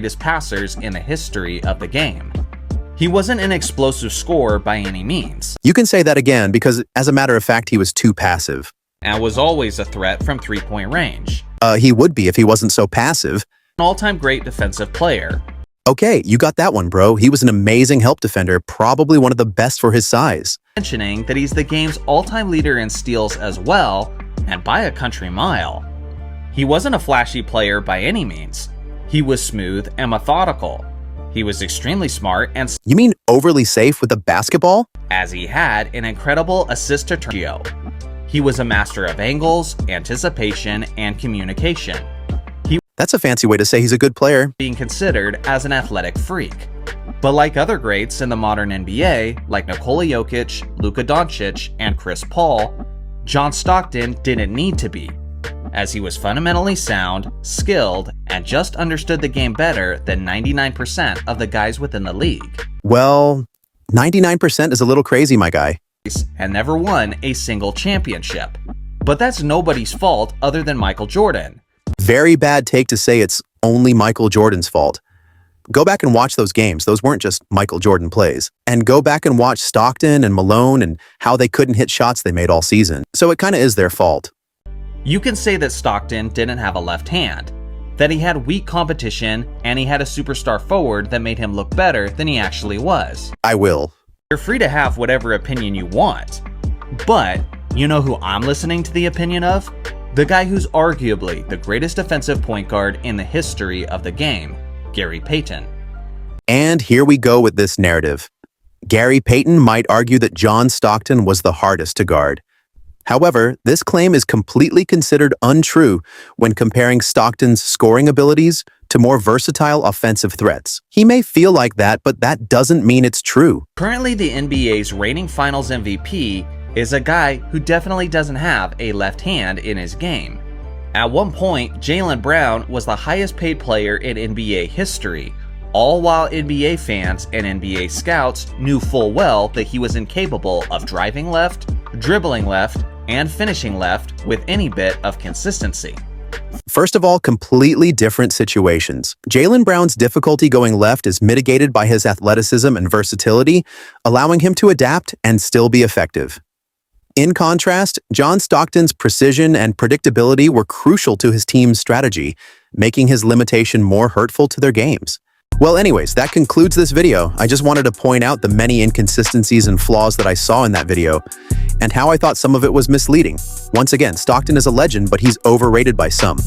greatest passers in the history of the game. He wasn't an explosive scorer by any means. You can say that again because, as a matter of fact, he was too passive. And was always a threat from three-point range. He would be if he wasn't so passive. An all-time great defensive player. Okay, you got that one, bro. He was an amazing help defender, probably one of the best for his size. Mentioning that he's the game's all-time leader in steals as well, and by a country mile. He wasn't a flashy player by any means. He was smooth and methodical. He was extremely smart and... You mean overly safe with a basketball? As he had an incredible assist-to-turn ratio. He was a master of angles, anticipation, and communication. That's a fancy way to say he's a good player. Being considered as an athletic freak. But like other greats in the modern NBA, like Nikola Jokic, Luka Doncic, and Chris Paul, John Stockton didn't need to be, as he was fundamentally sound, skilled, and just understood the game better than 99% of the guys within the league. Well, 99% is a little crazy, my guy. And never won a single championship. But that's nobody's fault other than Michael Jordan. Very bad take to say it's only Michael Jordan's fault. Go back and watch those games. Those weren't just Michael Jordan plays. And go back and watch Stockton and Malone and how they couldn't hit shots they made all season. So it kind of is their fault. You can say that Stockton didn't have a left hand, that he had weak competition, and he had a superstar forward that made him look better than he actually was. I will. You're free to have whatever opinion you want. But you know who I'm listening to the opinion of? The guy who's arguably the greatest defensive point guard in the history of the game, Gary Payton. And here we go with this narrative. Gary Payton might argue that John Stockton was the hardest to guard. However, this claim is completely considered untrue when comparing Stockton's scoring abilities to more versatile offensive threats. He may feel like that, but that doesn't mean it's true. Currently, the NBA's reigning Finals MVP is a guy who definitely doesn't have a left hand in his game. At one point, Jaylen Brown was the highest paid player in NBA history, all while NBA fans and NBA scouts knew full well that he was incapable of driving left, dribbling left, and finishing left with any bit of consistency. First of all, completely different situations. Jaylen Brown's difficulty going left is mitigated by his athleticism and versatility, allowing him to adapt and still be effective. In contrast, John Stockton's precision and predictability were crucial to his team's strategy, making his limitation more hurtful to their games. Well, anyways, that concludes this video. I just wanted to point out the many inconsistencies and flaws that I saw in that video, and how I thought some of it was misleading. Once again, Stockton is a legend, but he's overrated by some.